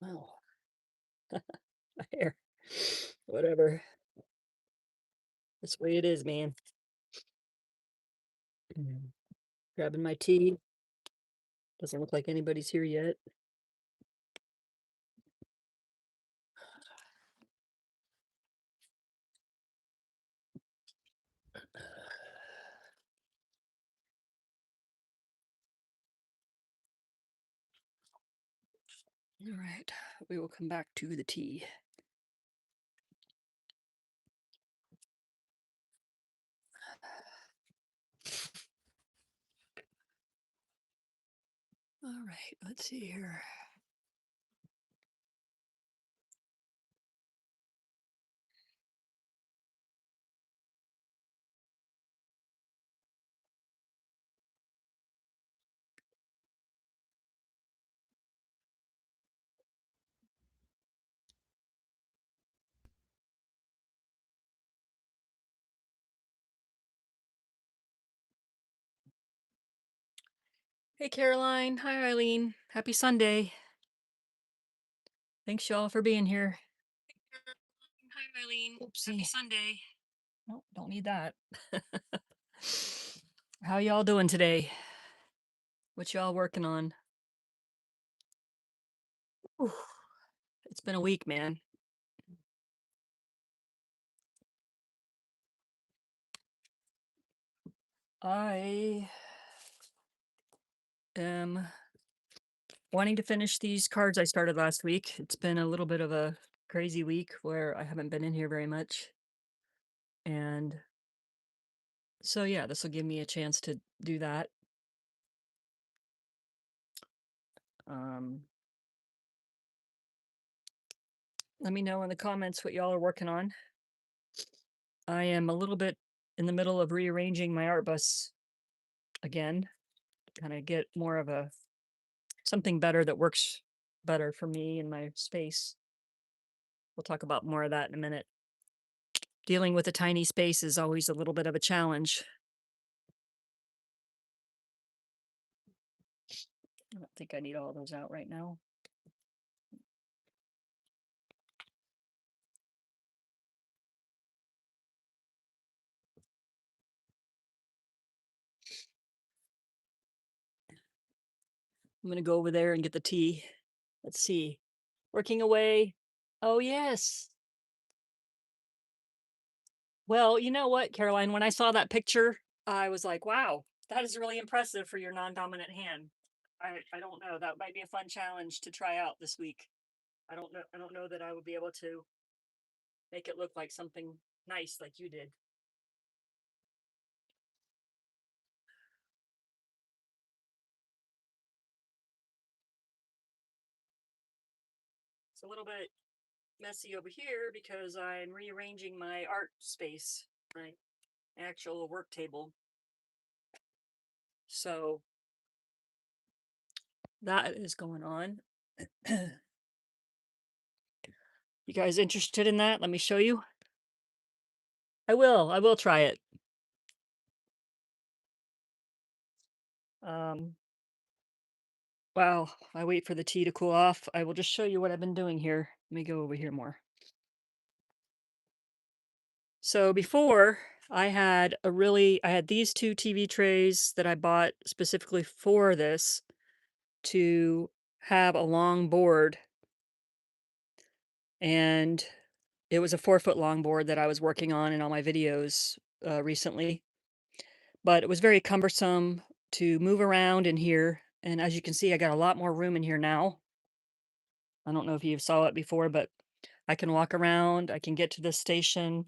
Wow. My hair. Whatever. That's the way it is, man. Mm. Grabbing my tea. Doesn't look like anybody's here yet. All right. We will come back to the tea. All right. Let's see here. Hey, Caroline. Hi, Eileen. Happy Sunday. Thanks, y'all, for being here. Hi, Eileen. Happy Sunday. Nope, don't need that. How y'all doing today? What y'all working on? Whew. It's been a week, man. I am wanting to finish these cards I started last week. It's been a little bit of a crazy week where I haven't been in here very much. And so, yeah, this will give me a chance to do that. Um, let me know in the comments what y'all are working on. I am a little bit in the middle of rearranging my art bus again, kind of get more of a something better that works better for me and my space. We'll talk about more of that in a minute. Dealing with a tiny space is always a little bit of a challenge. I don't think I need all those out right now. I'm going to go over there and get the tea. Let's see. Working away. Oh, yes. Well, you know what, Caroline? When I saw that picture, I was like, wow, that is really impressive for your non-dominant hand. I don't know. That might be a fun challenge to try out this week. I don't know that I would be able to make it look like something nice like you did. It's a little bit messy over here because I'm rearranging my art space, my actual work table. So that is going on. You guys interested in that? Let me show you. I will try it. Um, Wow, I wait for the tea to cool off. I will just show you what I've been doing here. Let me go over here more. So before I had these two TV trays that I bought specifically for this to have a long board. And it was a 4-foot long board that I was working on in all my videos recently. But it was very cumbersome to move around in here. And as you can see, I got a lot more room in here now. I don't know if you saw it before, but I can walk around. I can get to this station.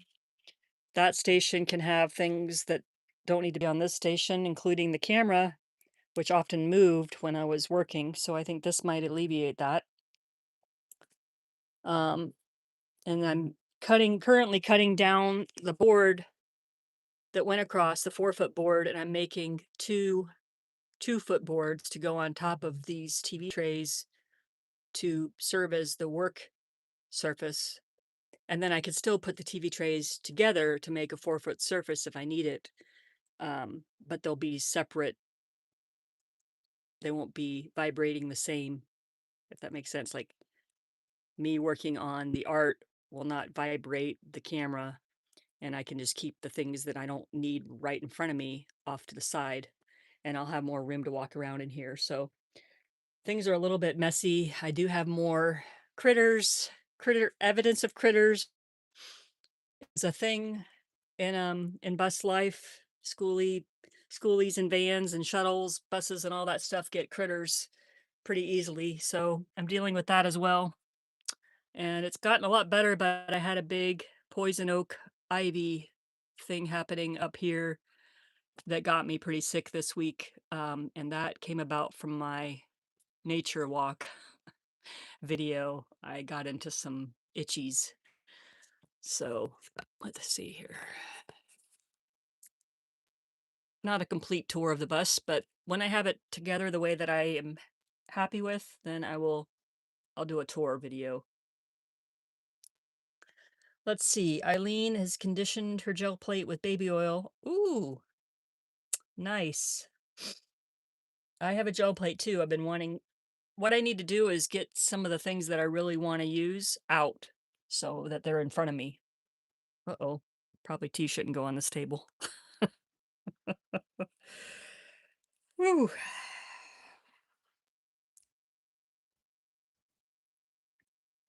That station can have things that don't need to be on this station, including the camera, which often moved when I was working. So I think this might alleviate that. And I'm currently cutting down the board that went across the 4-foot board, and I'm making two 2-foot boards to go on top of these TV trays to serve as the work surface. And then I could still put the TV trays together to make a 4-foot surface if I need it. But they'll be separate they won't be vibrating the same, if that makes sense. Like me working on the art will not vibrate the camera, and I can just keep the things that I don't need right in front of me off to the side, and I'll have more room to walk around in here. So things are a little bit messy. I do have more critters, critter evidence of critters is a thing in bus life. Schoolies and vans and shuttles, buses and all that stuff get critters pretty easily. So I'm dealing with that as well. And it's gotten a lot better, but I had a big poison oak ivy thing happening up here that got me pretty sick this week. And that came about from my nature walk video. I got into some itchies. So let's see here. Not a complete tour of the bus, but when I have it together the way that I am happy with, then I'll do a tour video. Let's see. Eileen has conditioned her gel plate with baby oil. Ooh, nice. I have a gel plate too. I've been wanting, what I need to do is get some of the things that I really want to use out so that they're in front of me. Uh-oh. Probably tea shouldn't go on this table. Woo.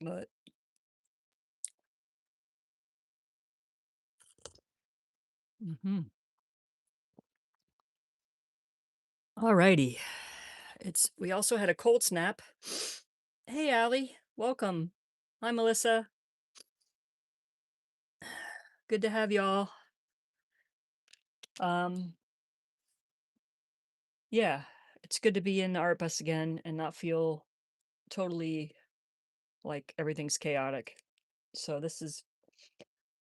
But all righty. We also had a cold snap. Hey, Allie, welcome. Hi, Melissa. Good to have y'all. Yeah, it's good to be in the art bus again and not feel totally like everything's chaotic. So this is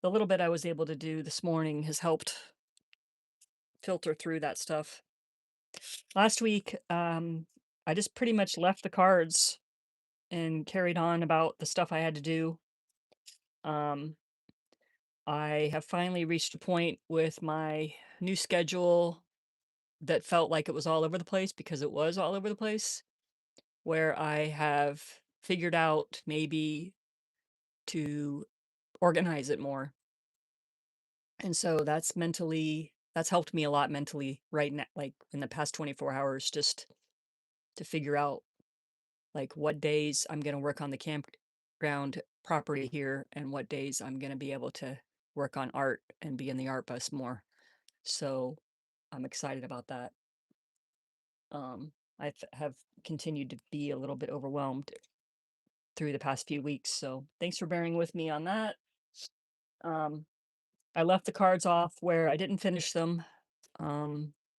the little bit I was able to do this morning has helped filter through that stuff. Last week, I just pretty much left the cards and carried on about the stuff I had to do. Um, I have finally reached a point with my new schedule that felt like it was all over the place because it was all over the place, where I have figured out maybe to organize it more. And so that's helped me a lot mentally right now, like in the past 24 hours, just to figure out like what days I'm going to work on the campground property here and what days I'm going to be able to work on art and be in the art bus more. So I'm excited about that. Have continued to be a little bit overwhelmed through the past few weeks. So thanks for bearing with me on that. Um, I left the cards off where I didn't finish them.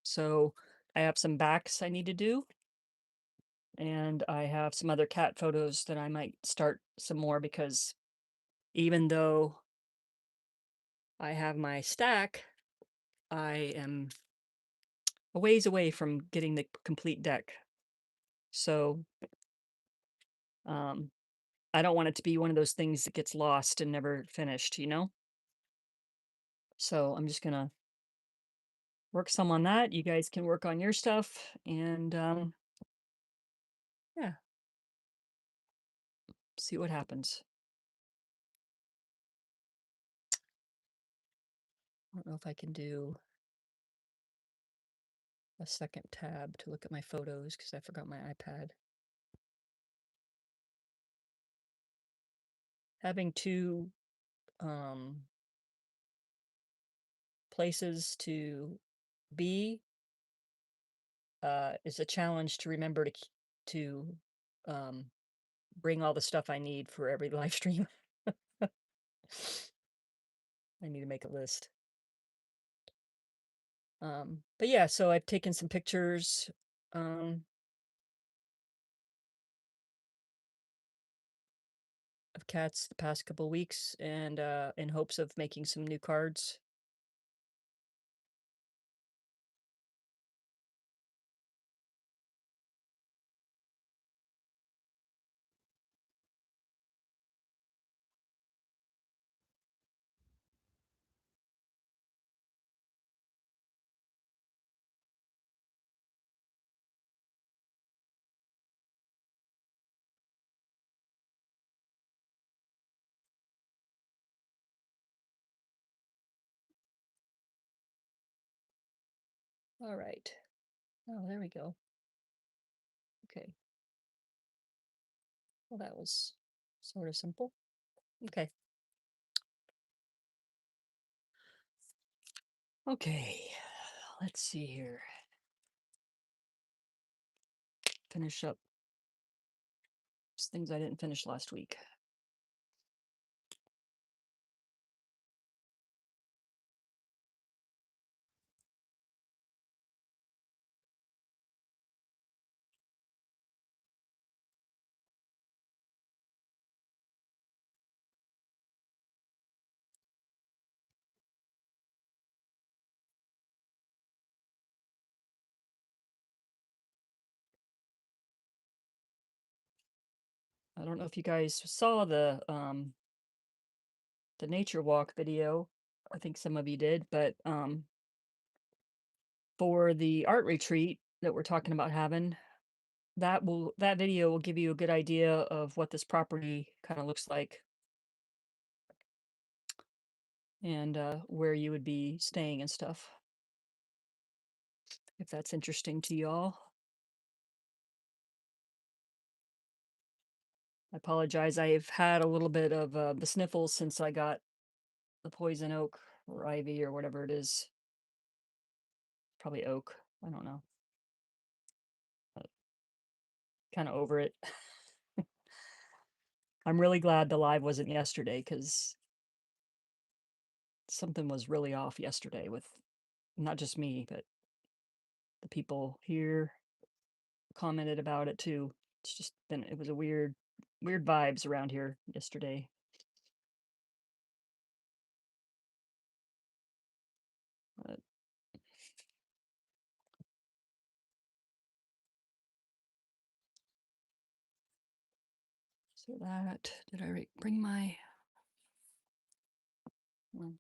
So I have some backs I need to do. And I have some other cat photos that I might start some more because even though I have my stack, I am a ways away from getting the complete deck. So I don't want it to be one of those things that gets lost and never finished, you know? So I'm just gonna work some on that. You guys can work on your stuff and yeah, see what happens. I don't know if I can do a second tab to look at my photos because I forgot my iPad. Having two places to be is a challenge to remember to um, bring all the stuff I need for every live stream. I need to make a list. But yeah, so I've taken some pictures. Of cats the past couple weeks and in hopes of making some new cards. All right. Oh, there we go. Okay. Well, that was sort of simple. Okay. Okay. Let's see here. Finish up things I didn't finish last week. I don't know if you guys saw the nature walk video. I think some of you did, but for the art retreat that we're talking about having, that video will give you a good idea of what this property kind of looks like and where you would be staying and stuff, if that's interesting to y'all. I apologize. I've had a little bit of the sniffles since I got the poison oak or ivy or whatever it is. Probably oak. I don't know. Kind of over it. I'm really glad the live wasn't yesterday because something was really off yesterday with not just me, but the people here commented about it too. It's just been, it was a weird vibes around here yesterday. But, so that, did I bring my, well,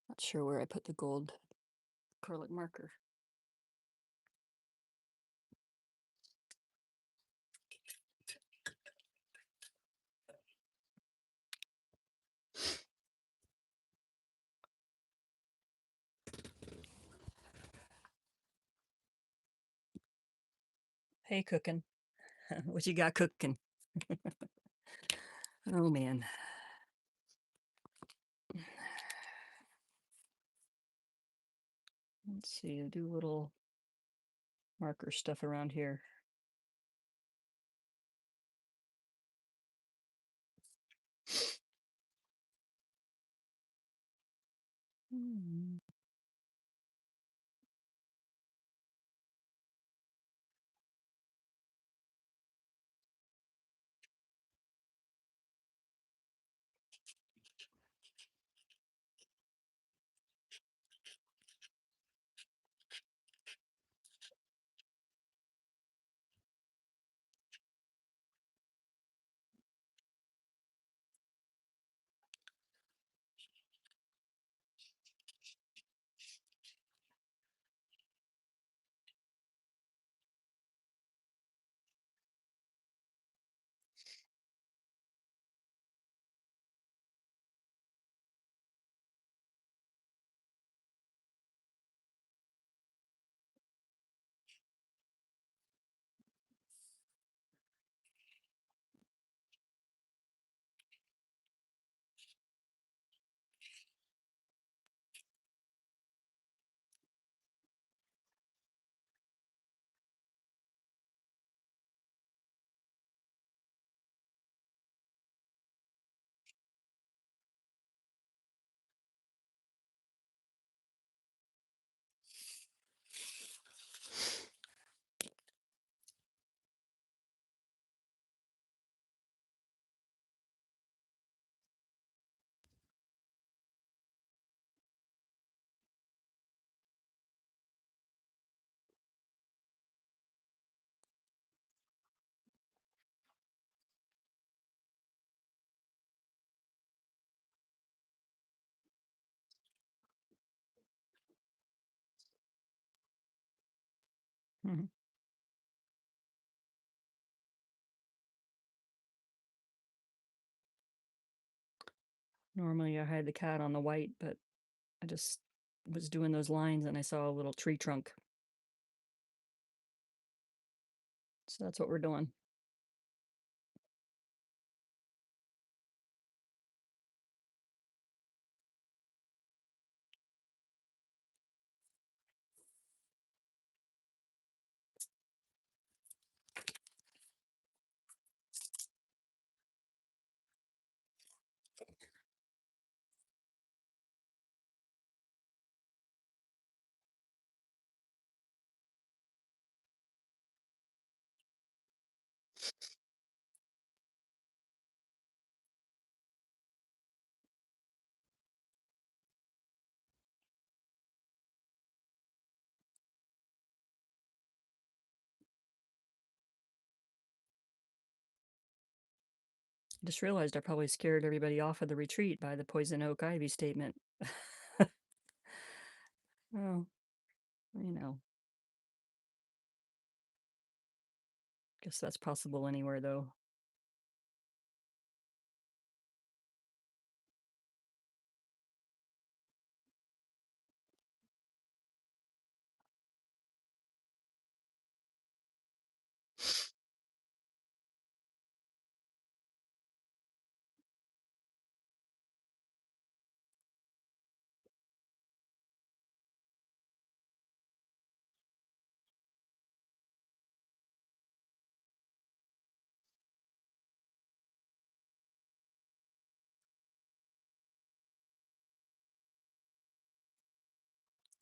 not sure where I put the gold acrylic marker. Hey, cooking. What you got cooking? Oh man. Let's see, do little marker stuff around here. Hmm. Mhm. Normally I hide the cat on the white, but I just was doing those lines and I saw a little tree trunk. So that's what we're doing. I just realized I probably scared everybody off of the retreat by the poison oak ivy statement. Oh, you know, guess that's possible anywhere though.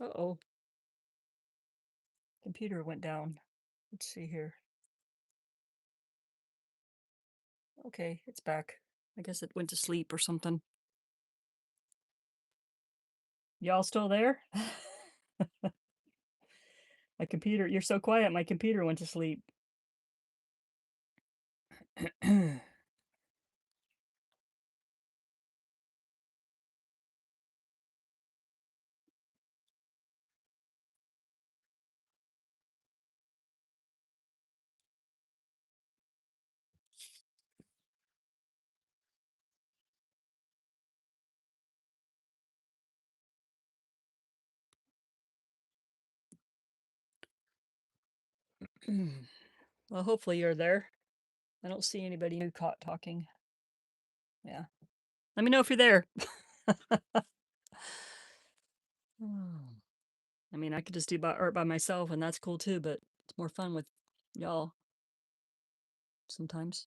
Uh-oh, computer went down. Let's see here. Okay, it's back. I guess it went to sleep or something. Y'all still there? My computer, you're so quiet, my computer went to sleep. Well, hopefully you're there. I don't see anybody who caught talking. Yeah. Let me know if you're there. Oh. I mean, I could just do art by myself, and that's cool too, but it's more fun with y'all sometimes.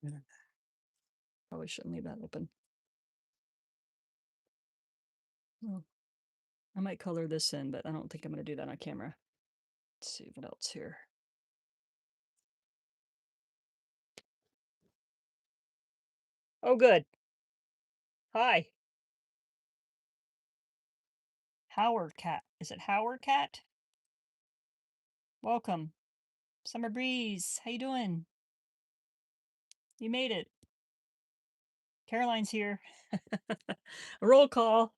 Yeah. Probably shouldn't leave that open. Well, I might color this in, but I don't think I'm going to do that on camera. Let's see what else here. Oh, good. Hi. Howard Cat. Is it Howard Cat? Welcome. Summer Breeze. How you doing? You made it. Caroline's here. A roll call.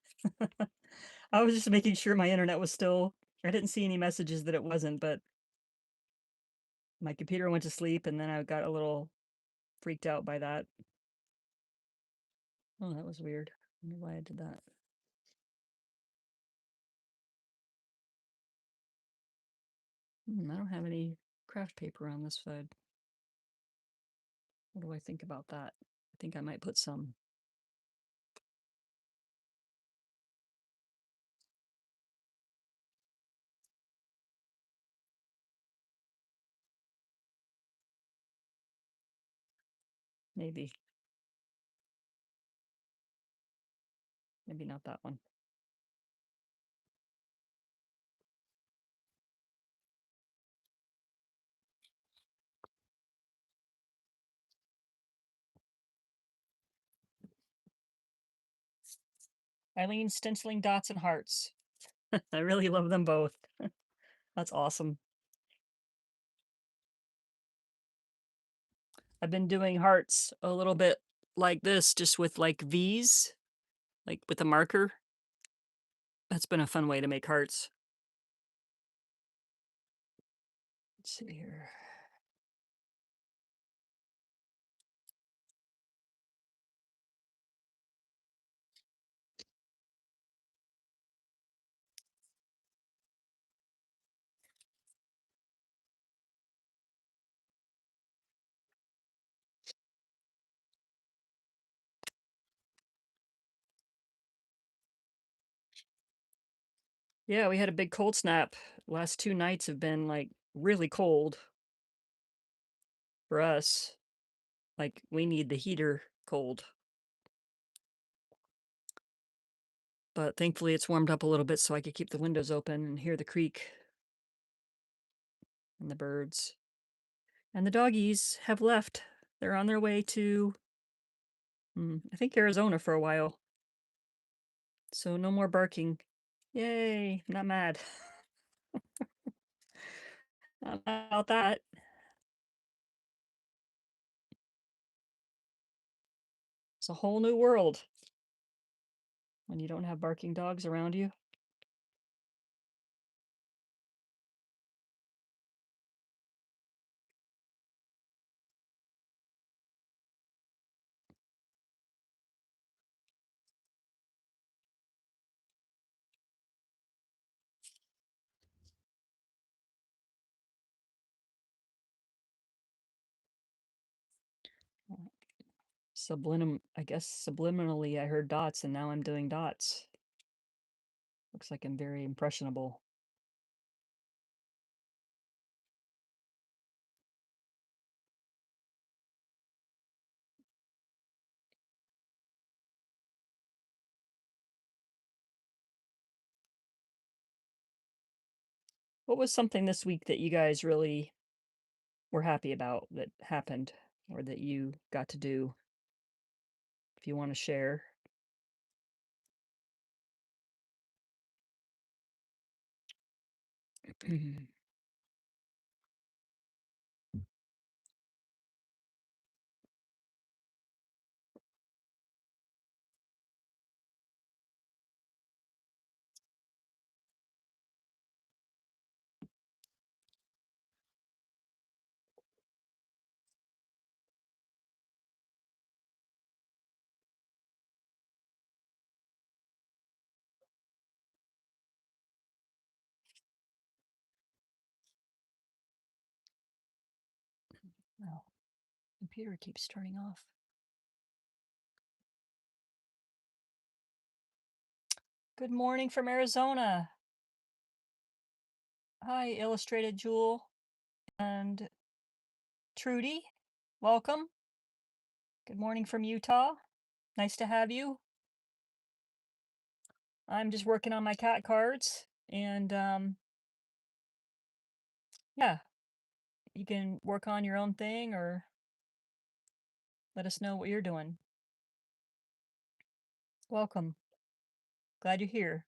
I was just making sure my internet was still. I didn't see any messages that it wasn't, but my computer went to sleep and then I got a little freaked out by that. Oh, that was weird. I wonder why I did that. I don't have any craft paper on this side. What do I think about that? I think I might put some. Maybe. Maybe not that one. Eileen stenciling dots and hearts. I really love them both. That's awesome. I've been doing hearts a little bit like this, just with like V's, like with a marker. That's been a fun way to make hearts. Let's see here. Yeah, we had a big cold snap. Last 2 nights have been, like, really cold for us. Like, we need the heater cold. But thankfully, it's warmed up a little bit so I could keep the windows open and hear the creek and the birds. And the doggies have left. They're on their way to, I think Arizona for a while. So no more barking. Yay, I'm not mad. Not mad about that. It's a whole new world when you don't have barking dogs around you. I guess subliminally I heard dots and now I'm doing dots. Looks like I'm very impressionable. What was something this week that you guys really were happy about that happened or that you got to do? If you want to share. Oh, computer keeps turning off. Good morning from Arizona. Hi, Illustrated Jewel and Trudy. Welcome. Good morning from Utah. Nice to have you. I'm just working on my cat cards and yeah, you can work on your own thing or let us know what you're doing. Welcome. Glad you're here.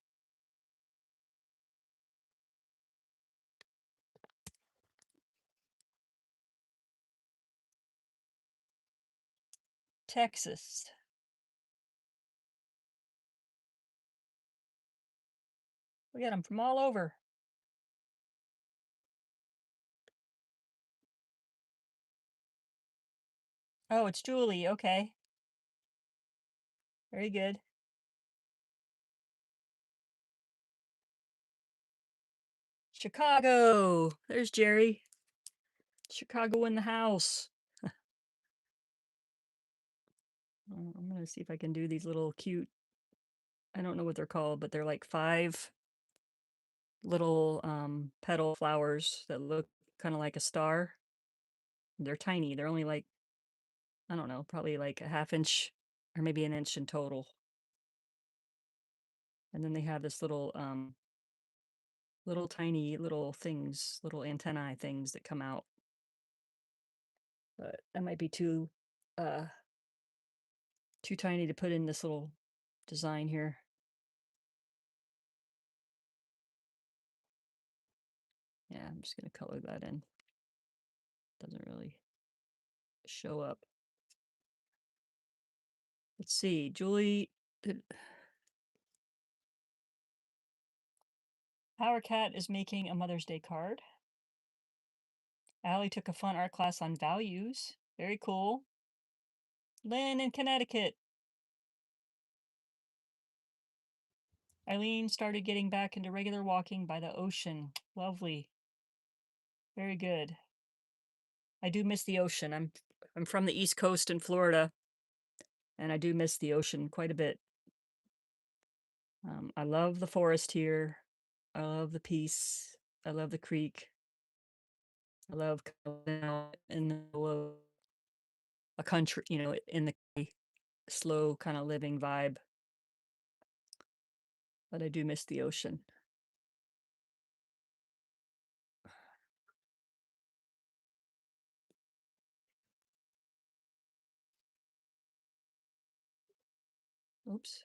Texas. We got them from all over. Oh, it's Julie. Okay. Very good. Chicago. There's Jerry. Chicago in the house. I'm going to see if I can do these little cute, I don't know what they're called, but they're like 5 little petal flowers that look kind of like a star. They're tiny. They're only like, I don't know, probably like a half inch or maybe an inch in total. And then they have this little tiny little things, little antennae things that come out. But that might be uh too tiny to put in this little design here. Yeah, I'm just going to color that in. Doesn't really show up. Let's see, Julie. Our cat is making a Mother's Day card. Allie took a fun art class on values. Very cool. Lynn in Connecticut. Eileen started getting back into regular walking by the ocean. Lovely. Very good. I do miss the ocean. I'm from the East Coast in Florida, and I do miss the ocean quite a bit. I love the forest here. I love the peace. I love the creek. I love going out in the middle of a country, in the slow kind of living vibe. But I do miss the ocean. Oops.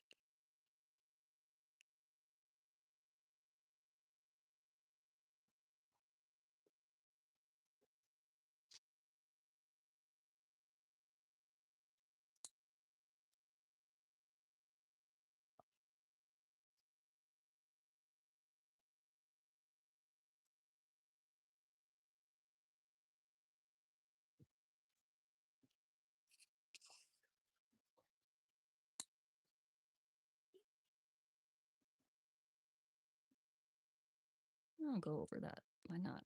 I'll go over that. Why not?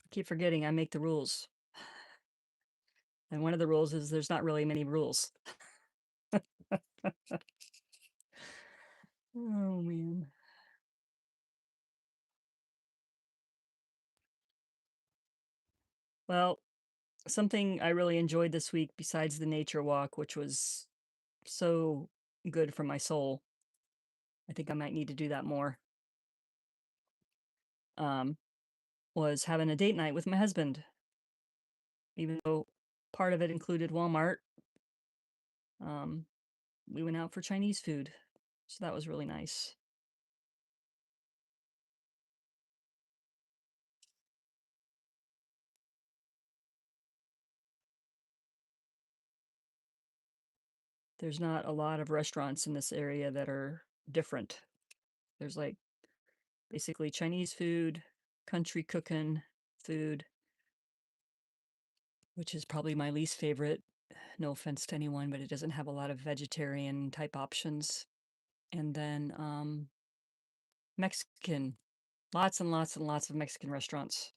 I keep forgetting I make the rules. And one of the rules is there's not really many rules. Oh, man. Well, something I really enjoyed this week besides the nature walk, which was so good for my soul. I think I might need to do that more. Um, was having a date night with my husband, even though part of it included Walmart. Um, we went out for Chinese food, so that was really nice. There's not a lot of restaurants in this area that are different. There's like basically Chinese food, country cooking food, which is probably my least favorite. No offense to anyone, but it doesn't have a lot of vegetarian type options. And then Mexican, lots and lots and lots of Mexican restaurants.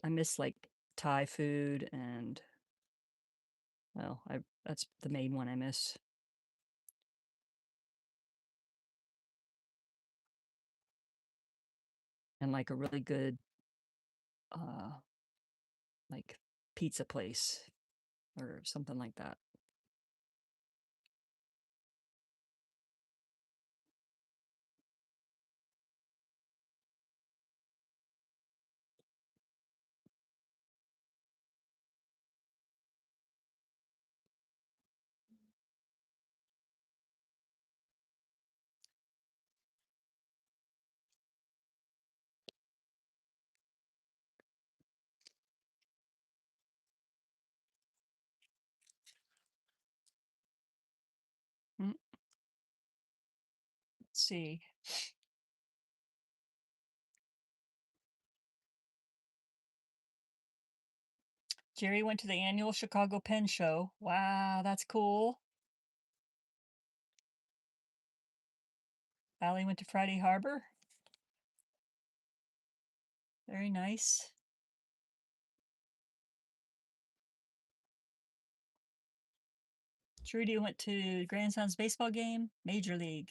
I miss like Thai food and well, I that's the main one I miss. And like a really good uh like pizza place or something like that. Mm, let's see. Jerry went to the annual Chicago Pen Show. Wow, that's cool. Allie went to Friday Harbor. Very nice. Trudy went to grandson's baseball game, Major League.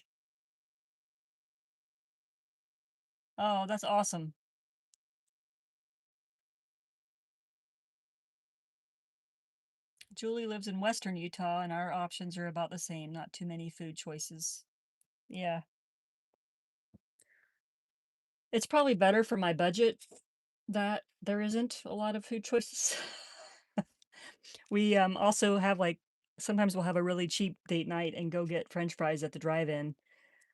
Oh, that's awesome. Julie lives in Western Utah, and our options are about the same. Not too many food choices. Yeah. It's probably better for my budget that there isn't a lot of food choices. We also have like sometimes we'll have a really cheap date night and go get French fries at the drive-in,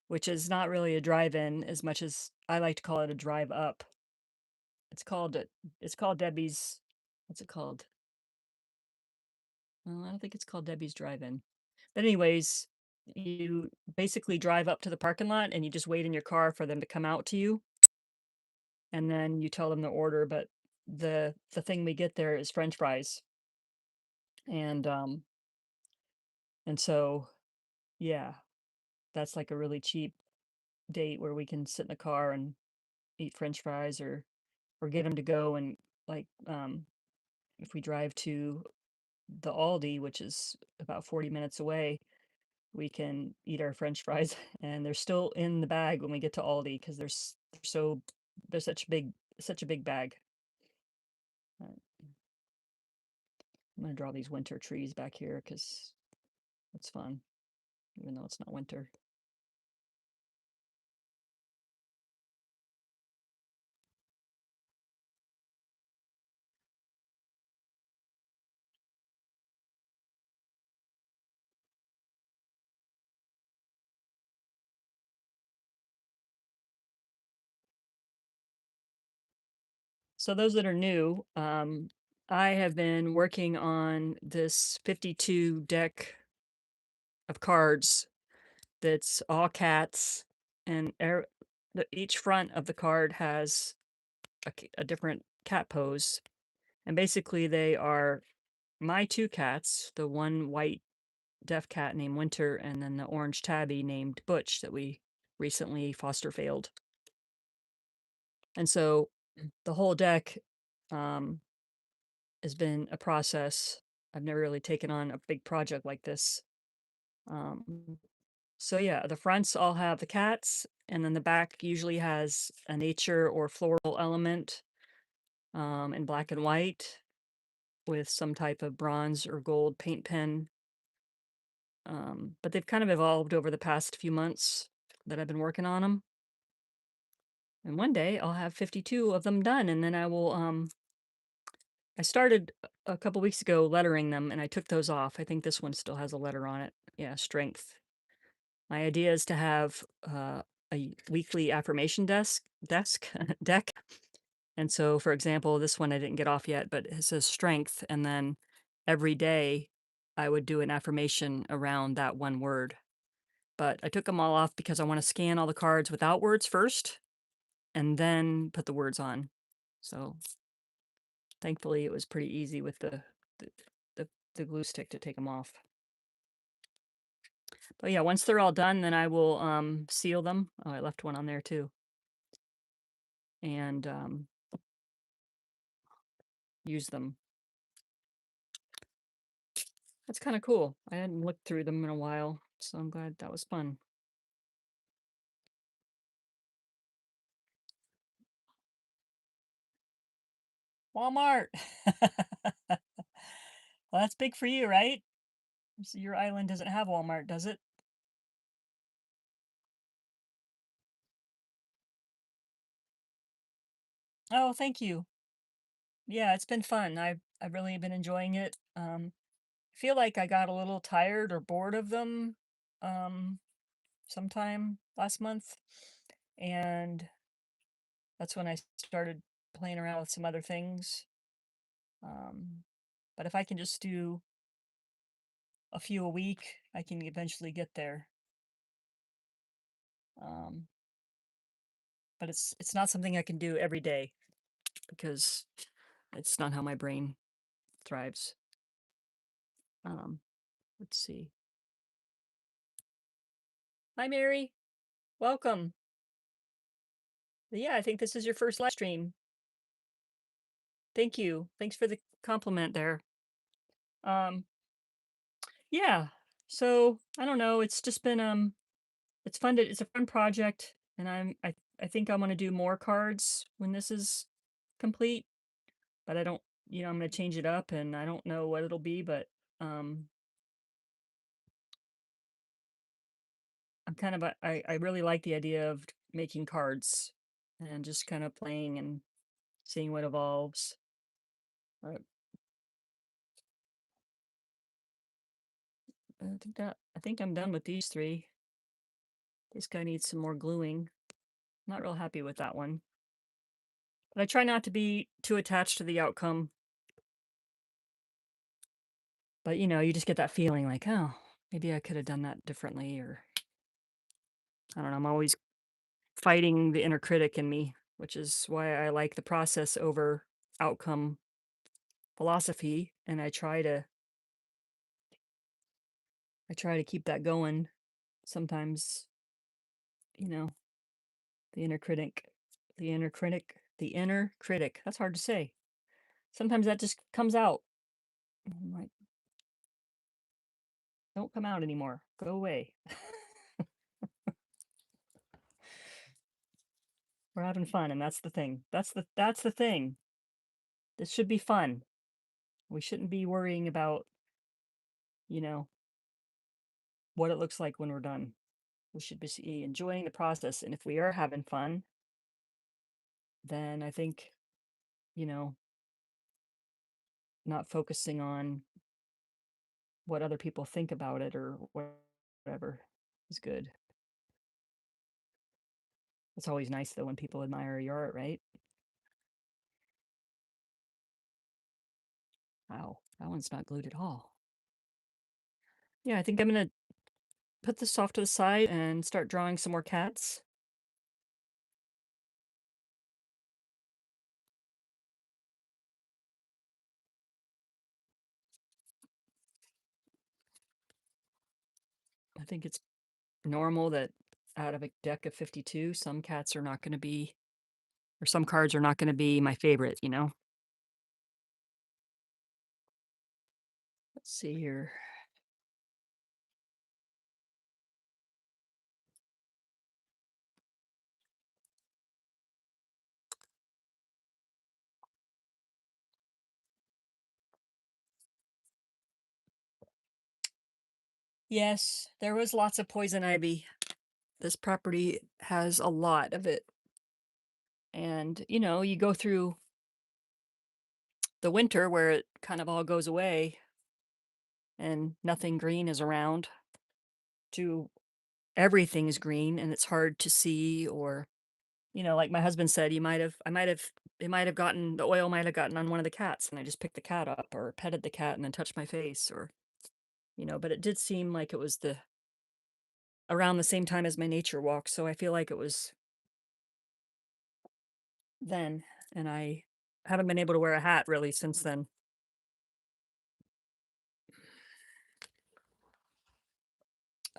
which is not really a drive-in as much as I like to call it a drive up. It's called it's called Debbie's. What's it called? Well, I don't think it's called Debbie's Drive-In. But anyways, you basically drive up to the parking lot and you just wait in your car for them to come out to you, and then you tell them the order. But the thing we get there is French fries, and so yeah, that's like a really cheap date where we can sit in the car and eat French fries or get them to go and like if we drive to the Aldi, which is about 40 minutes away, we can eat our French fries, and they're still in the bag when we get to Aldi because they're such a big bag. Uh, I'm gonna draw these winter trees back here because it's fun, even though it's not winter. So those that are new, I have been working on this 52 deck of cards that's all cats, and each front of the card has a different cat pose. And basically, they are my two cats, the one white deaf cat named Winter, and then the orange tabby named Butch that we recently foster failed. And so the whole deck um, has been a process. I've never really taken on a big project like this. Um, so yeah, the fronts all have the cats, and then the back usually has a nature or floral element in black and white with some type of bronze or gold paint pen. But they've kind of evolved over the past few months that I've been working on them. And one day I'll have 52 of them done, and then I started a couple weeks ago lettering them, and I took those off. I think this one still has a letter on it. Yeah, strength. My idea is to have a weekly affirmation desk deck. And so, for example, this one I didn't get off yet, but it says strength, and then every day I would do an affirmation around that one word. But I took them all off because I want to scan all the cards without words first and then put the words on. So thankfully it was pretty easy with the, the, the glue stick to take them off. But yeah, once they're all done, then I will seal them. Oh, I left one on there too. And use them. That's kind of cool. I hadn't looked through them in a while, so I'm glad that was fun. Walmart. Well, that's big for you, right? So your island doesn't have Walmart, does it? Oh, thank you. Yeah, it's been fun. I've really been enjoying it. I feel like I got a little tired or bored of them um sometime last month, and that's when I started playing around with some other things. Um, but if I can just do a few a week, I can eventually get there. Um, but it's not something I can do every day because it's not how my brain thrives. Um, let's see. Hi, Mary. Welcome. Yeah, I think this is your first live stream. Thank you. Thanks for the compliment there. Um, yeah. So I don't know. It's just been it's fun to it's a fun project, and I think I want to do more cards when this is complete, but I don't, I'm gonna change it up, and I don't know what it'll be, but um I'm kind of I really like the idea of making cards and just kind of playing and seeing what evolves. Uh, I think I'm done with these three. This guy needs some more gluing. Not real happy with that one. But I try not to be too attached to the outcome. But you just get that feeling like, oh, maybe I could have done that differently, or I don't know. I'm always fighting the inner critic in me, which is why I like the process over outcome philosophy, and I try to keep that going. Sometimes, you know, the inner critic, the inner critic. That's hard to say. Sometimes that just comes out. I'm like, Don't come out anymore. Go away. We're having fun, and that's the thing. That's the thing. This should be fun. We shouldn't be worrying about, you know, what it looks like when we're done. We should be enjoying the process. And if we are having fun, then I think, you know, not focusing on what other people think about it or whatever is good. It's always nice though when people admire your art, right? Wow, that one's not glued at all. Yeah, I think I'm gonna put this off to the side and start drawing some more cats. I think it's normal that out of a deck of 52, some cats are not going to be, or some cards are not going to be my favorite, you know? Let's see here. Yes, there was lots of poison ivy. This property has a lot of it. And, you know, you go through the winter where it kind of all goes away and nothing green is around to everything is green and it's hard to see or, you know, like my husband said, the oil might have gotten on one of the cats and I just picked the cat up or petted the cat and then touched my face or, you know, but it did seem like it was around the same time as my nature walk. So I feel like it was then. And I haven't been able to wear a hat really since then.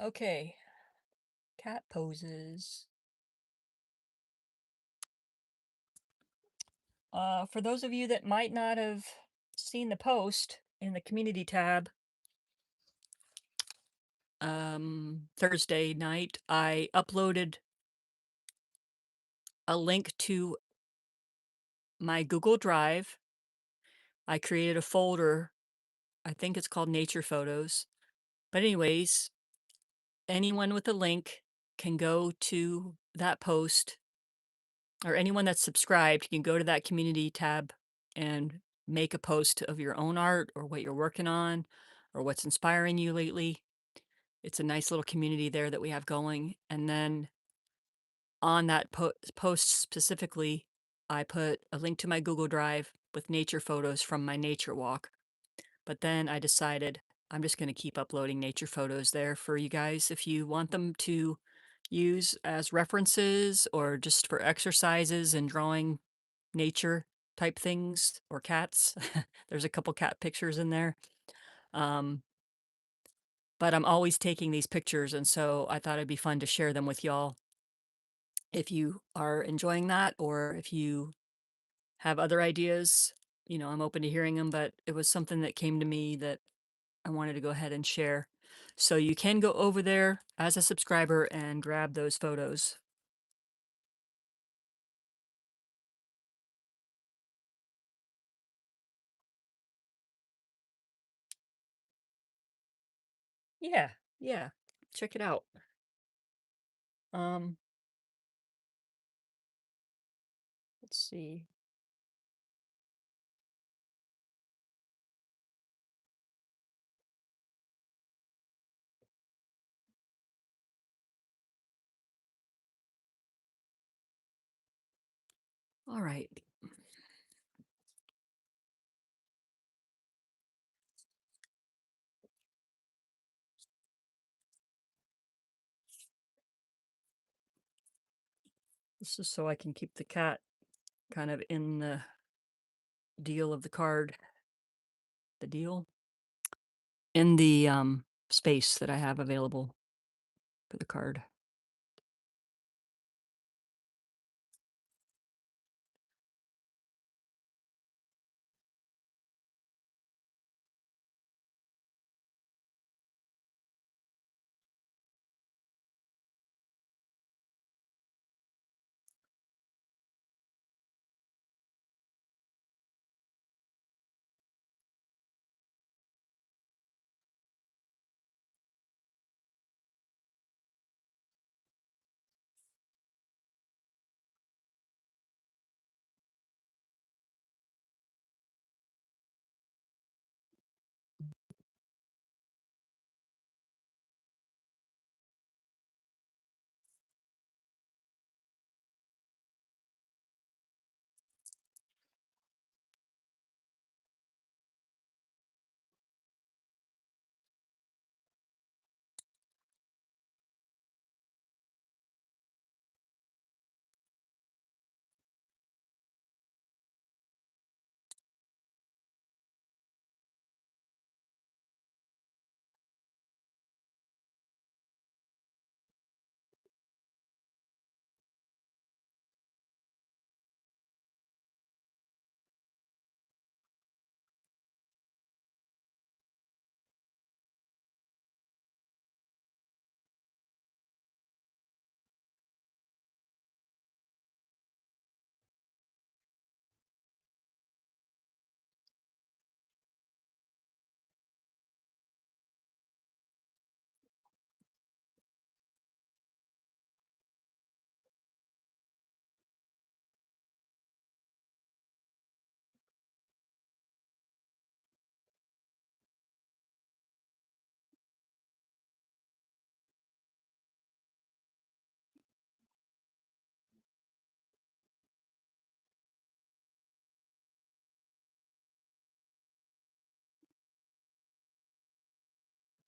Okay, cat poses. For those of you that might not have seen the post in the community tab, Thursday night, I uploaded a link to my Google Drive. I created a folder. I think it's called Nature Photos. But anyways, anyone with a link can go to that post, or anyone that's subscribed can go to that community tab and make a post of your own art or what you're working on or what's inspiring you lately. It's a nice little community there that we have going. And then on that post specifically, I put a link to my Google Drive with nature photos from my nature walk. But then I decided I'm just going to keep uploading nature photos there for you guys if you want them to use as references or just for exercises and drawing nature type things or cats. There's a couple cat pictures in there. Um, but I'm always taking these pictures, and so I thought it'd be fun to share them with y'all if you are enjoying that or if you have other ideas. You know, I'm open to hearing them, but it was something that came to me that I wanted to go ahead and share. So you can go over there as a subscriber and grab those photos. Yeah, yeah. Check it out. Um, let's see. All right. This is so I can keep the cat kind of in the deal of the card. The deal? In the space that I have available for the card.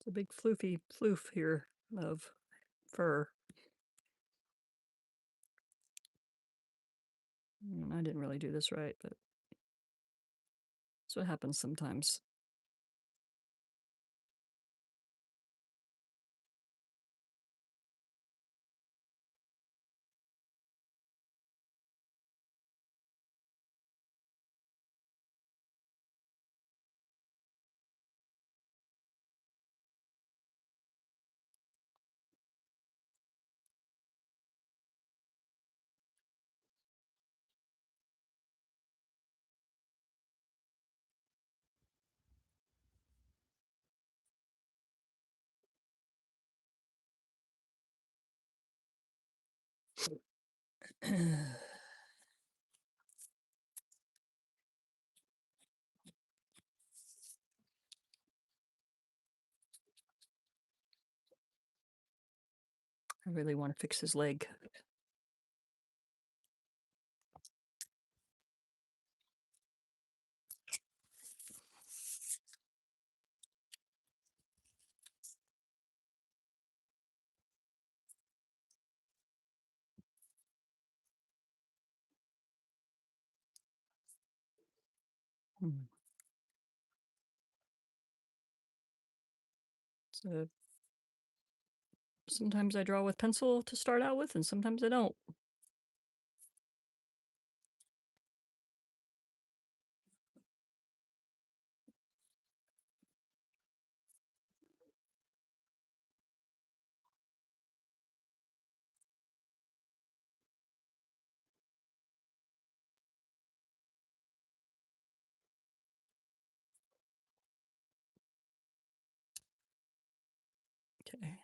It's a big floofy floof here of fur. I didn't really do this right, but that's what happens sometimes. I really want to fix his leg. Hmm. So sometimes I draw with pencil to start out with, and sometimes I don't. Okay.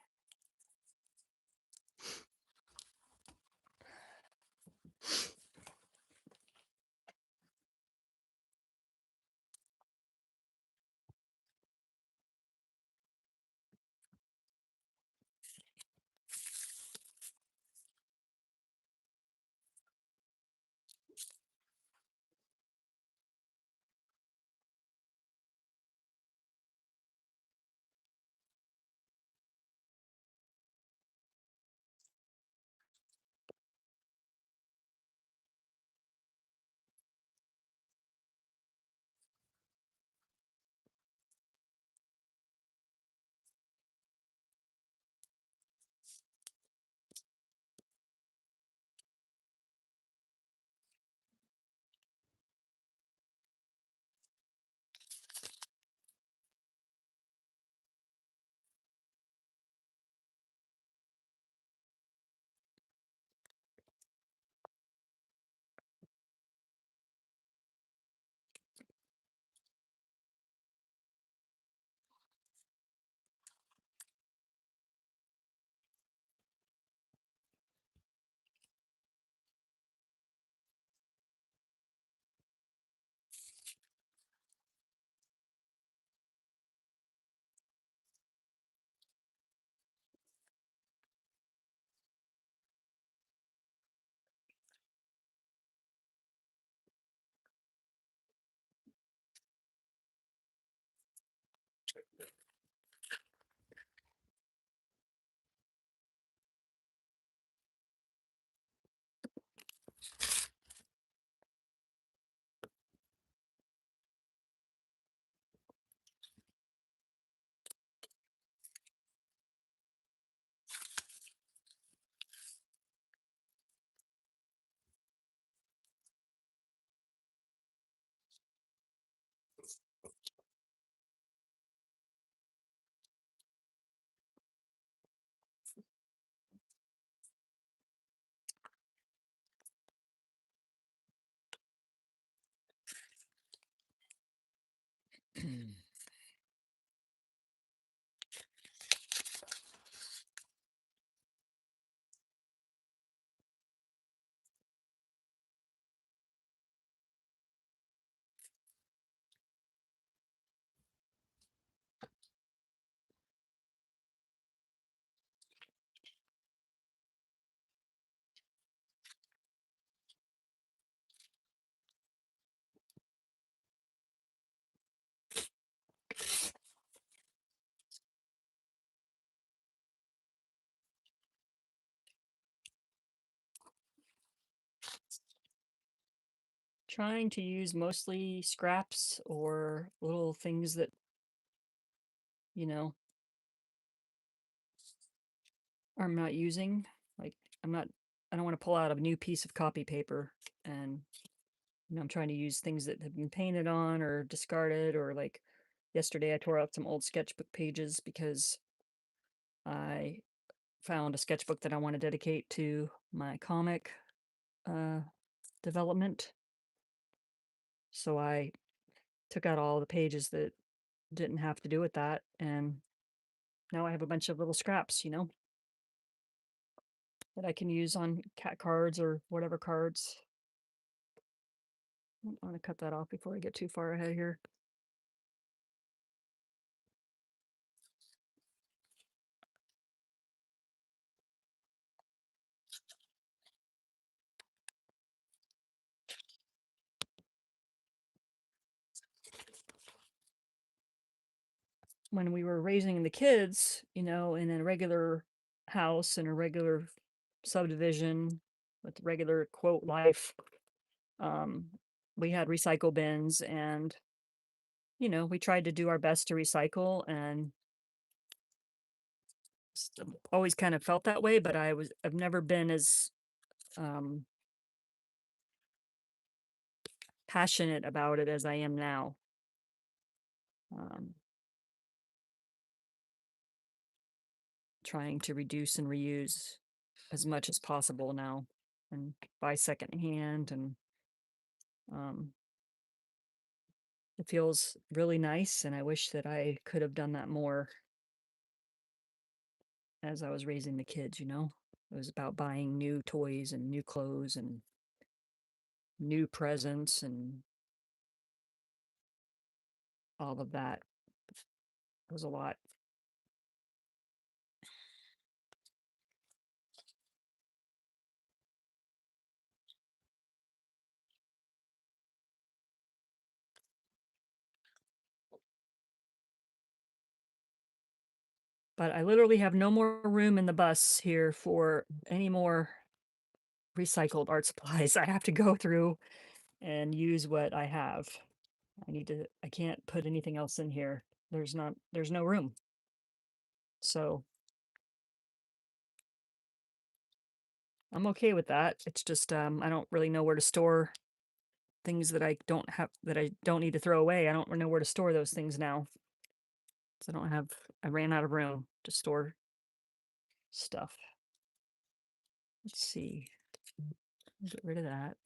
Trying to use mostly scraps or little things that, you know, I'm not using. Like, I'm not, I don't want to pull out a new piece of copy paper and, I'm trying to use things that have been painted on or discarded, or like yesterday I tore out some old sketchbook pages because I found a sketchbook that I want to dedicate to my comic uh, development. So I took out all the pages that didn't have to do with that, and now I have a bunch of little scraps, that I can use on cat cards or whatever cards. I want to cut that off before I get too far ahead here. When we were raising the kids, in a regular house in a regular subdivision with regular quote life, um, we had recycle bins, and we tried to do our best to recycle, and always kind of felt that way, but I've never been as um passionate about it as I am now. Um, Trying to reduce and reuse as much as possible now, and buy secondhand, and um, it feels really nice. And I wish that I could have done that more as I was raising the kids. It was about buying new toys and new clothes and new presents and all of that. It was a lot. But I literally have no more room in the bus here for any more recycled art supplies. I have to go through and use what I have. I can't put anything else in here. There's no room. So I'm okay with that. It's just, I don't really know where to store things that I don't need to throw away. I don't know where to store those things now. So I ran out of room to store stuff. Let's see. Get rid of that.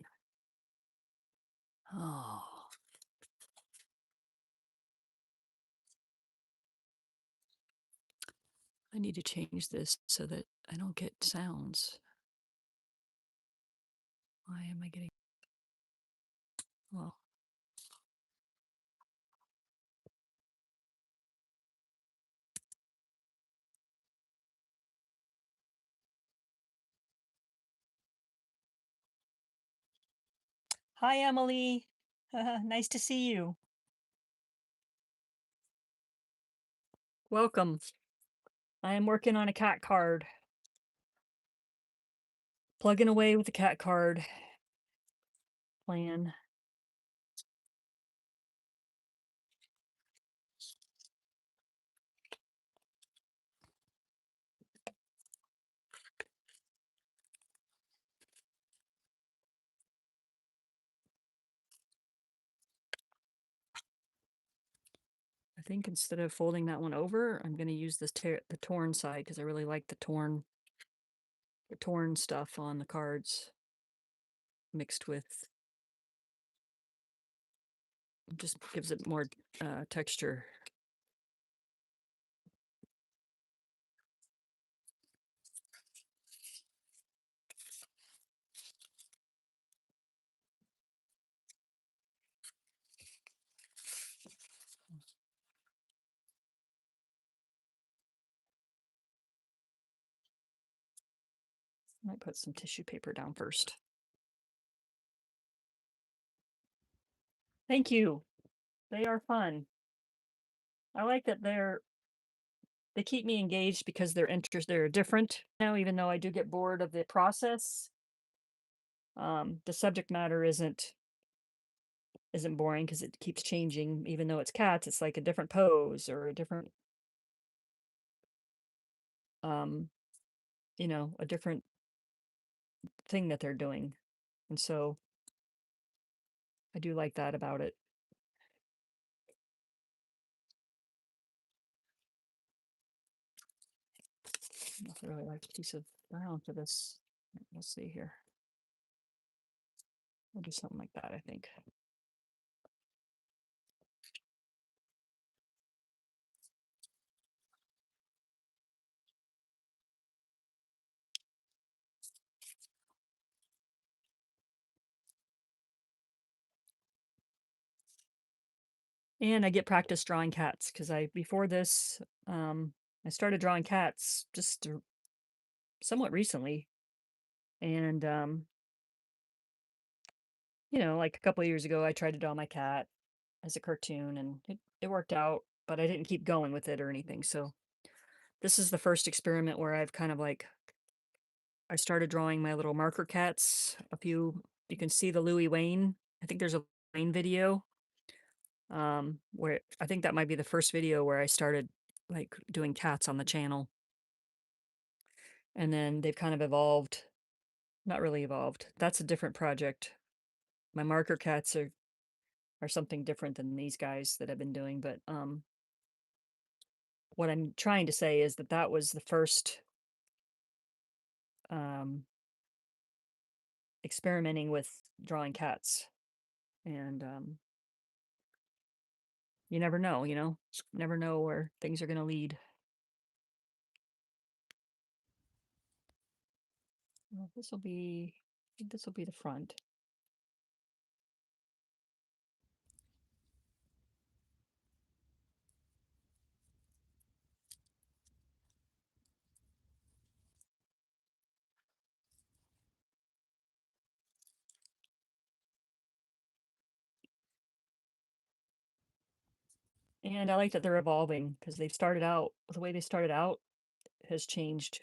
Oh, I need to change this so that I don't get sounds. Why am I getting, well, hi, Emily. Nice to see you. Welcome. I am working on a cat card. Plugging away with the cat card plan. I think instead of folding that one over, I'm going to use the torn side, because I really like the torn stuff on the cards mixed with, just gives it more texture. I might put some tissue paper down first. Thank you. They are fun. I like that they keep me engaged because they're different now, even though I do get bored of the process. The subject matter isn't isn't boring because it keeps changing. Even though it's cats, it's like a different pose or a different, um, a different thing that they're doing. And so I do like that about it. I don't know if I really like a piece of brown for this. Let's see here. We'll do something like that, I think. And I get practice drawing cats because before this, I started drawing cats just somewhat recently. And, like a couple of years ago, I tried to draw my cat as a cartoon and it worked out, but I didn't keep going with it or anything. So this is the first experiment where I've kind of like, I started drawing my little marker cats. You can see the Louis Wayne. I think there's a Wayne video, where I think that might be the first video where I started like doing cats on the channel. And then they've kind of evolved, not really evolved. That's a different project. My marker cats are something different than these guys that I've been doing, but what I'm trying to say is that that was the first um experimenting with drawing cats. And you never know, never know where things are going to lead. Well, I think this will be the front. And I like that they're evolving because the way they started out has changed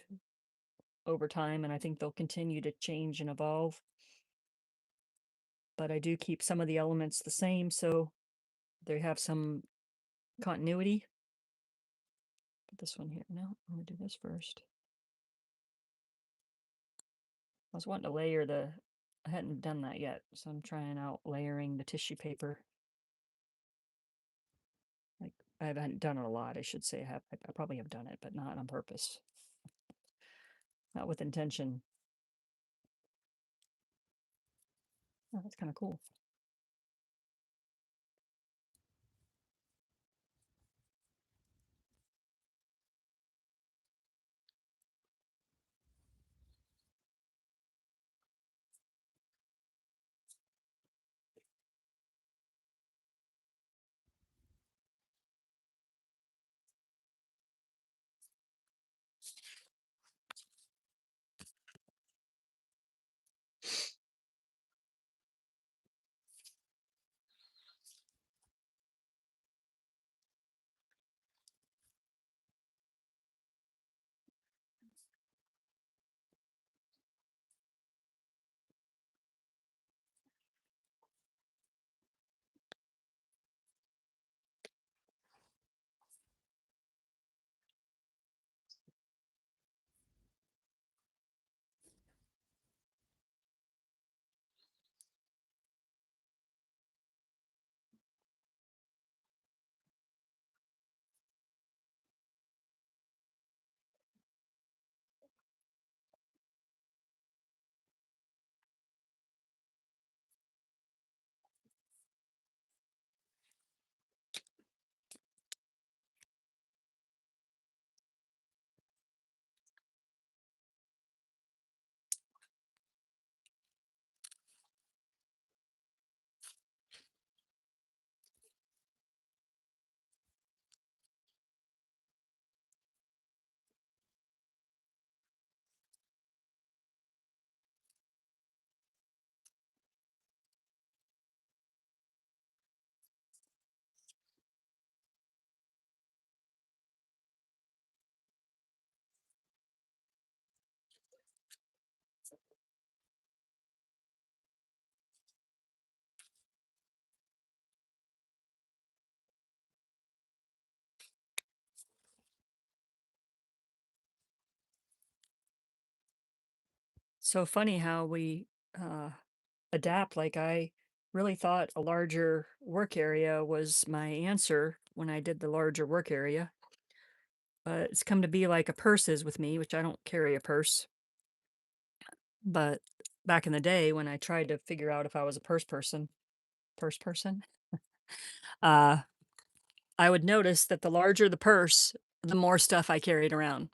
over time, and I think they'll continue to change and evolve. But I do keep some of the elements the same, so they have some continuity. Put this one here. No, I'm gonna do this first. I was wanting to I hadn't done that yet, so I'm trying out layering the tissue paper. Like, I haven't done it a lot, I should say. I probably have done it, but not on purpose. Not with intention. Oh, that's kind of cool. so funny how we uh, adapt. Like, I really thought a larger work area was my answer when I did the larger work area, but it's come to be like a purse is with me, which I don't carry a purse. But back in the day when I tried to figure out if I was a purse person, uh, I would notice that the larger the purse, the more stuff I carried around,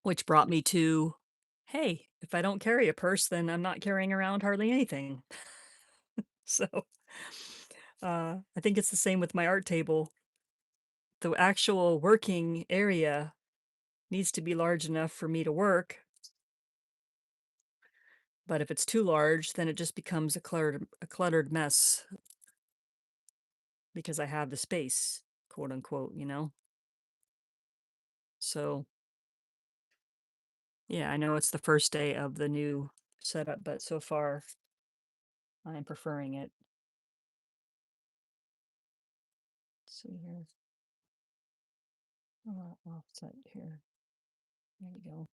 which brought me to, hey, if I don't carry a purse, then I'm not carrying around hardly anything. So I think it's the same with my art table. The actual working area needs to be large enough for me to work, but if it's too large, then it just becomes a cluttered mess because I have the space, quote unquote, you know? So, yeah, I know it's the first day of the new setup, but so far I'm preferring it. Let's see here. Offset here. There you go.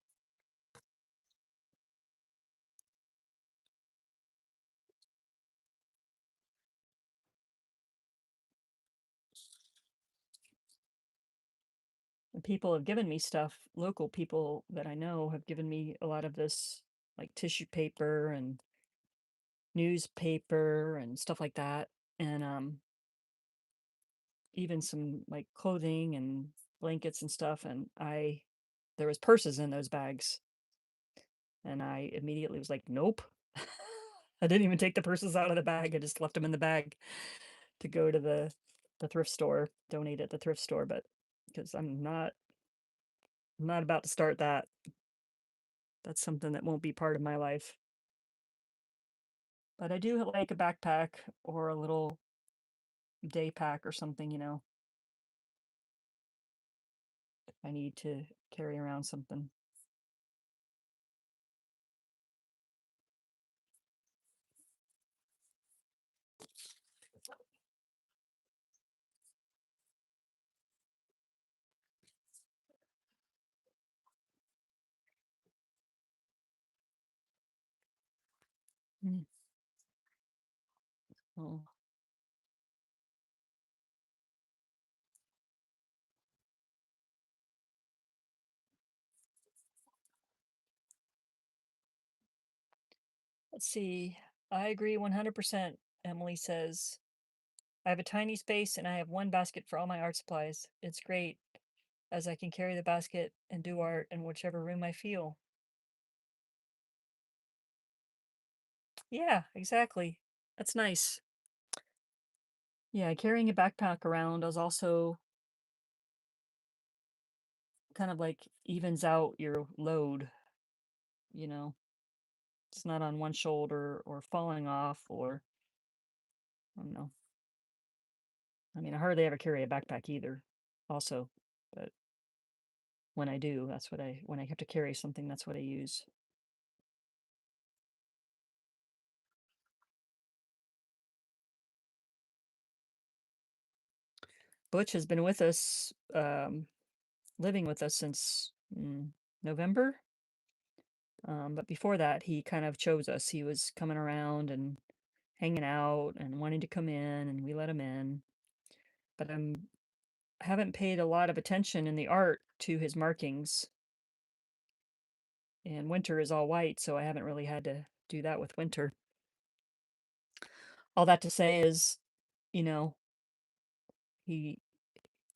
And people have given me stuff. Local people that I know have given me a lot of this, like tissue paper and newspaper and stuff like that. And even some like clothing and blankets and stuff. And there was purses in those bags. And I immediately was like, nope. I didn't even take the purses out of the bag. I just left them in the bag to go to the thrift store, donate at the thrift store. But because I'm not about to start that. That's something that won't be part of my life. But I do like a backpack or a little day pack or something, if I need to carry around something. Mm. Oh, let's see. I agree 100%. Emily says, I have a tiny space and I have one basket for all my art supplies. It's great as I can carry the basket and do art in whichever room I feel. Yeah, exactly. That's nice. Yeah, carrying a backpack around is also kind of like evens out your load, you know. It's not on one shoulder or falling off or I don't know. I mean, I hardly ever carry a backpack either, also. But when I do, when I have to carry something, that's what I use. Butch has been with us, living with us since November. But before that, he kind of chose us. He was coming around and hanging out and wanting to come in, and we let him in. But I haven't paid a lot of attention in the art to his markings. And winter is all white, so I haven't really had to do that with winter. All that to say is, you know, he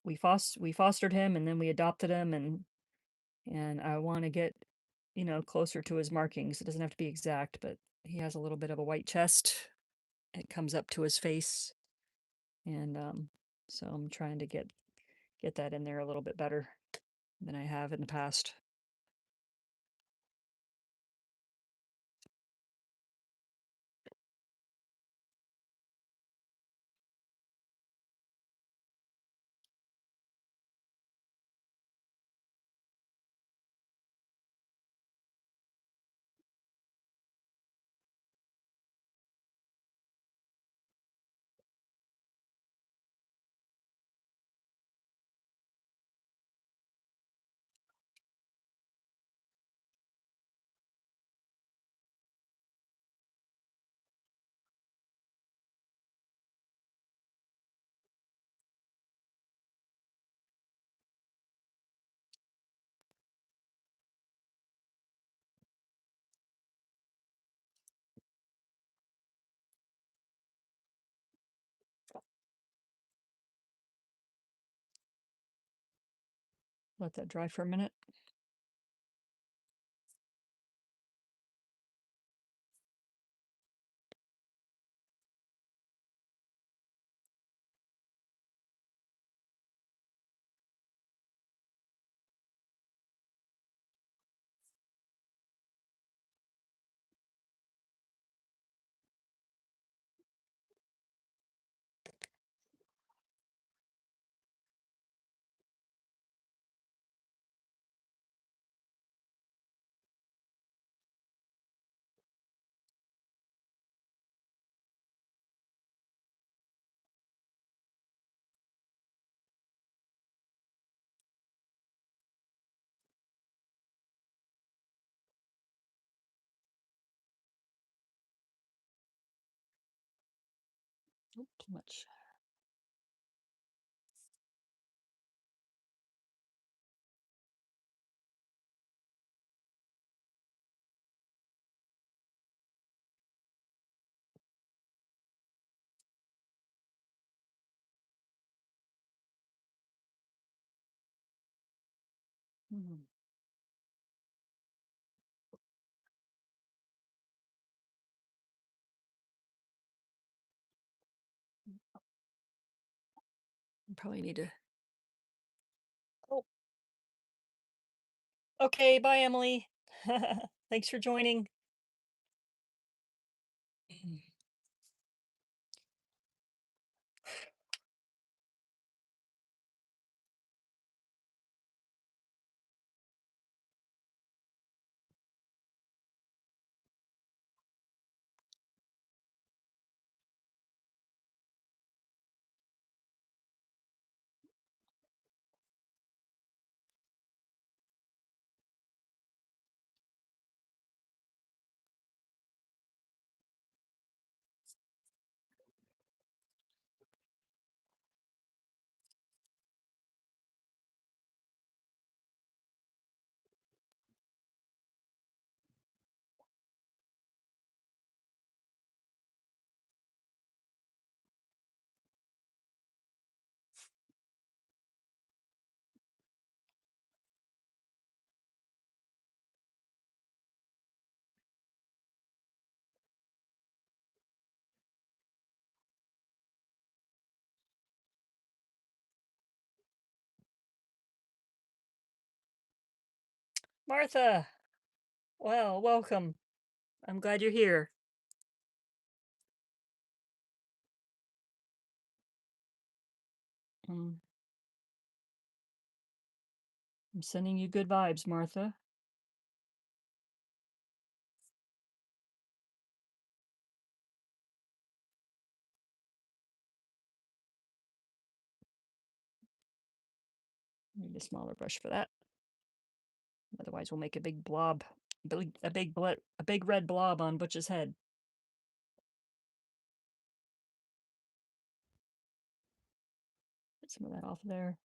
we fostered him and then we adopted him, and I want to get, closer to his markings. It doesn't have to be exact, but he has a little bit of a white chest. It comes up to his face, and so I'm trying to get that in there a little bit better than I have in the past. Let that dry for a minute. Oh, too much. Hmm. Probably need to. Oh, okay. Bye, Emily. Thanks for joining. Martha, well, welcome. I'm glad you're here. Mm, I'm sending you good vibes, Martha. Need a smaller brush for that. Otherwise, we'll make a big blob, a big red blob on Butch's head. Get some of that off there.